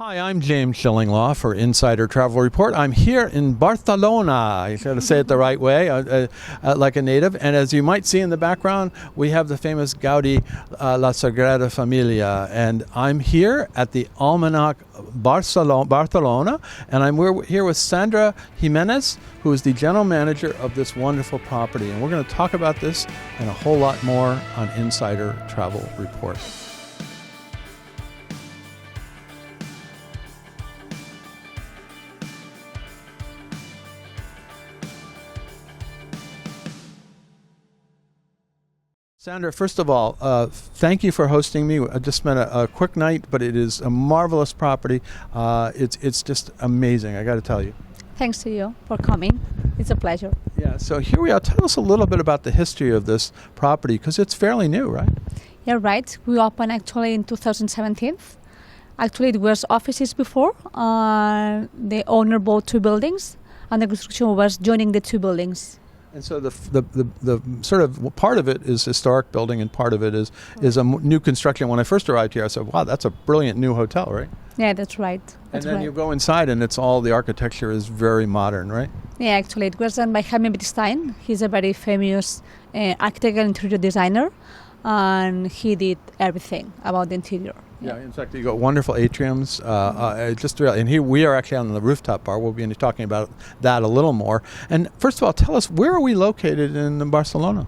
Hi, I'm James Schillinglaw for Insider Travel Report. I'm here in Barcelona. I got to say it the right way, like a native. And as you might see in the background, we have the famous Gaudi La Sagrada Familia. And I'm here at the Almanac Barcelona, and we're here with Sandra Jimenez, who is the general manager of this wonderful property. And we're going to talk about this and a whole lot more on Insider Travel Report. Sandra, first of all, thank you for hosting me. I just spent a quick night, but it is a marvelous property. It's just amazing, I got to tell you. Thanks to you for coming. It's a pleasure. Yeah, so here we are. Tell us a little bit about the history of this property, because it's fairly new, right? Yeah, right. We opened actually in 2017. Actually, it was offices before. The owner bought 2 buildings, and the construction was joining the 2 buildings. And so the sort of part of it is historic building, and part of it is a new construction. When I first arrived here, I said, "Wow, that's a brilliant new hotel, right?" Yeah, that's right. And then you go inside, and it's all the architecture is very modern, right? Yeah, actually, it was done by Jaime Beristain. He's a very famous architect and interior designer, and he did everything about the interior. Yeah, in fact, you got wonderful atriums. Just really, and here we are actually on the rooftop bar. We'll be talking about that a little more. And first of all, tell us, where are we located in Barcelona?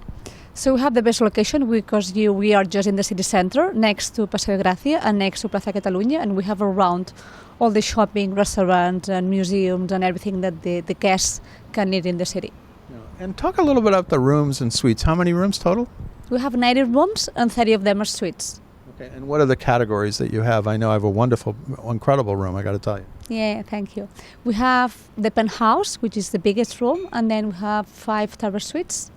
So we have the best location because we are just in the city center, next to Paseo de Gracia and next to Plaza Catalunya, and we have around all the shopping, restaurants, and museums and everything that the guests can need in the city. Yeah. And talk a little bit about the rooms and suites. How many rooms total? We have 90 rooms, and 30 of them are suites. Okay, and what are the categories that you have? I know I have a wonderful, incredible room, I got to tell you. Yeah, thank you. We have the penthouse, which is the biggest room, and then we have 5 tower suites,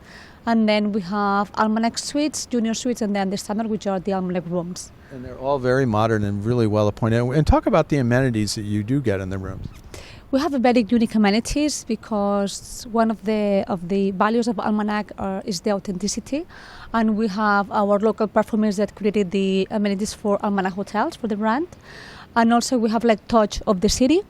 and then we have Almanac suites, junior suites, and then the standard, which are the Almanac rooms. And they're all very modern and really well appointed. And talk about the amenities that you do get in the rooms. We have a very unique amenities because one of the values of Almanac is the authenticity, and we have our local performers that created the amenities for Almanac hotels for the brand, and also we have like touch of the city,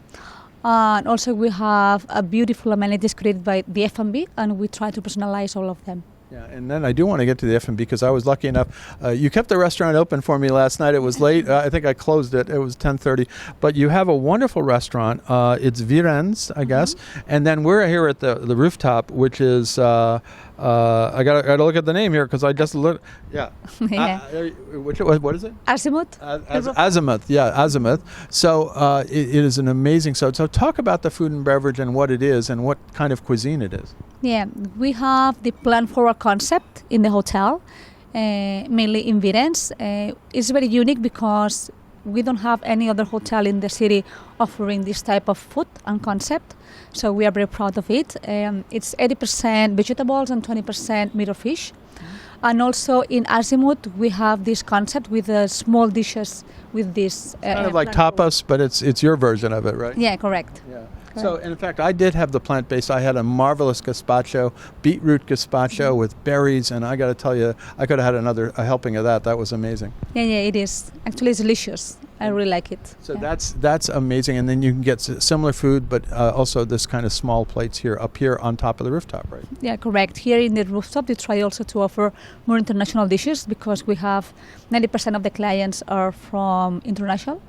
and also we have a beautiful amenities created by the F&B, and we try to personalize all of them. Yeah, and then I do want to get to the F&B because I was lucky enough. You kept the restaurant open for me last night. It was late. I think I closed it. It was 10:30. But you have a wonderful restaurant. It's Viren's, I guess. Mm-hmm. And then we're here at the rooftop, which is I got to look at the name here because I just looked. Yeah. Yeah. What is it? Azimuth. Azimuth. Yeah, Azimuth. So it is an amazing. So talk about the food and beverage and what it is and what kind of cuisine it is. Yeah, we have the plan for our concept in the hotel, mainly in Viren's. It's very unique because we don't have any other hotel in the city offering this type of food and concept, so we are very proud of it. It's 80% vegetables and 20% meat or fish. Mm-hmm. And also in Azimuth, we have this concept with small dishes with this. Kind of like tapas, but it's your version of it, right? Yeah, correct. Yeah. So, in fact, I did have the plant-based. I had a marvelous gazpacho, beetroot gazpacho with berries, and I got to tell you, I could have had a helping of that. That was amazing. Yeah, it is. Actually, it's delicious. I really like it. So that's amazing, and then you can get similar food, but also this kind of small plates up here on top of the rooftop, right? Yeah, correct. Here in the rooftop, we try also to offer more international dishes because we have 90% of the clients are from international.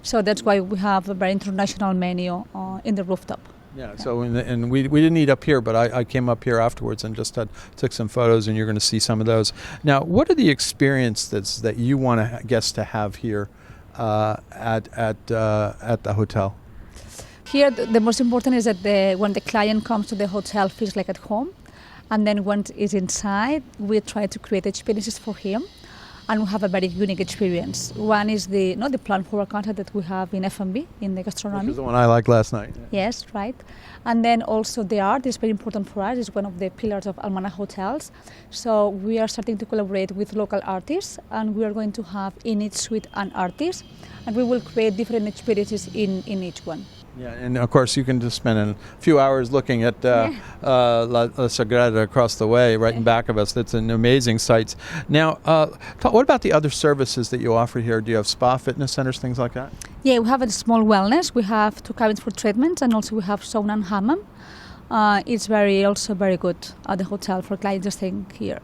So that's why we have a very international menu in the rooftop. Yeah. So and we didn't eat up here, but I came up here afterwards and just took some photos, and you're going to see some of those. Now, what are the experiences that you want guests to have here at the hotel? Here, the most important is that when the client comes to the hotel, feels like at home, and then once he's inside, we try to create experiences for him. And we have a very unique experience. One is the plan for our concept that we have in F&B, in the gastronomy. Which is the one I liked last night. Yeah. Yes, right. And then also the art is very important for us. It's one of the pillars of Almanac hotels. So we are starting to collaborate with local artists, and we are going to have in each suite an artist, and we will create different experiences in each one. Yeah, and of course you can just spend a few hours looking at La Sagrada across the way, right in back of us. That's an amazing sights. Now, what about the other services that you offer here? Do you have spa, fitness centers, things like that? Yeah, we have a small wellness. We have 2 cabins for treatments, and also we have sauna and hammam. It's also very good at the hotel for clients staying here.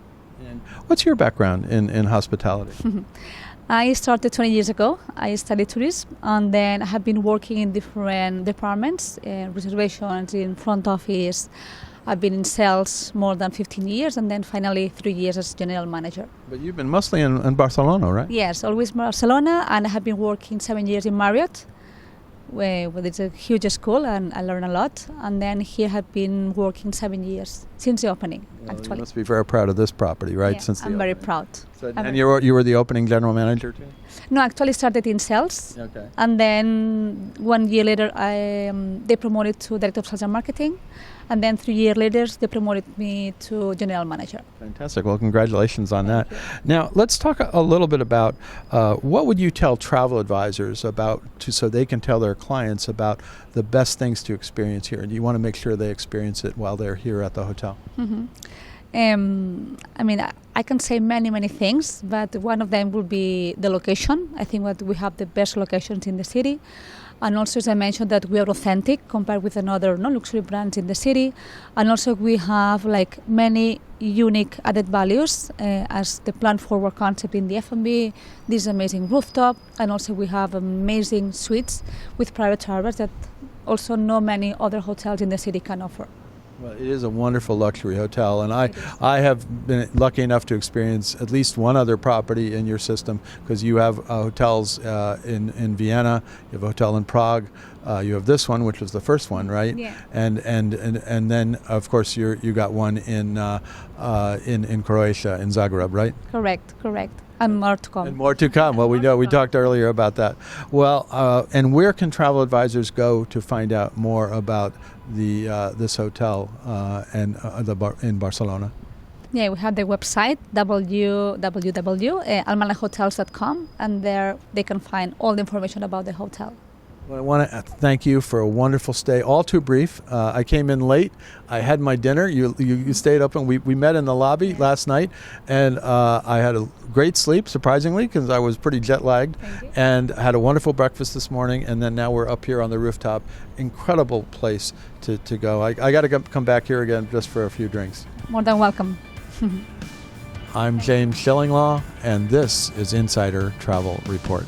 And what's your background in hospitality? I started 20 years ago. I studied tourism, and then I have been working in different departments, reservations, in front office. I've been in sales more than 15 years, and then finally 3 years as general manager. But you've been mostly in Barcelona, right? Yes, always Barcelona, and I have been working 7 years in Marriott, where it's a huge school, and I learned a lot. And then here I have been working 7 years since the opening. Well, actually, you must be very proud of this property, right? Yeah, Since the I'm very opening. proud. So, and you were the opening general manager too? No, actually started in sales. Okay. And then 1 year later, they promoted to director of sales and marketing. And then 3 years later, they promoted me to general manager. Fantastic. Well, congratulations on that. Now, let's talk a little bit about what would you tell travel advisors about so they can tell their clients about the best things to experience here? And you want to make sure they experience it while they're here at the hotel. Mm-hmm. I mean, I can say many things, but one of them would be the location. I think that we have the best locations in the city. And also, as I mentioned, that we are authentic compared with another luxury brands in the city. And also we have like many unique added values as the plan forward concept in the F&B, this amazing rooftop, and also we have amazing suites with private showers that also no many other hotels in the city can offer. Well, it is a wonderful luxury hotel, and I have been lucky enough to experience at least one other property in your system, because you have hotels in Vienna, you have a hotel in Prague, you have this one, which was the first one, right? Yeah. And then of course you got one in Croatia, in Zagreb, right? Correct. And more to come. And more to come. Well, we know we talked earlier about that. Well, and where can travel advisors go to find out more about this hotel in Barcelona? Yeah, we have the website www.almanachhotels.com, and there they can find all the information about the hotel. Well, I want to thank you for a wonderful stay, all too brief. I came in late. I had my dinner. You stayed up, and we met in the lobby last night, and I had a great sleep, surprisingly, because I was pretty jet lagged, and had a wonderful breakfast this morning, and then now we're up here on the rooftop. Incredible place to go. I got to come back here again just for a few drinks. More than welcome. I'm James Schillinglaw, and this is Insider Travel Report.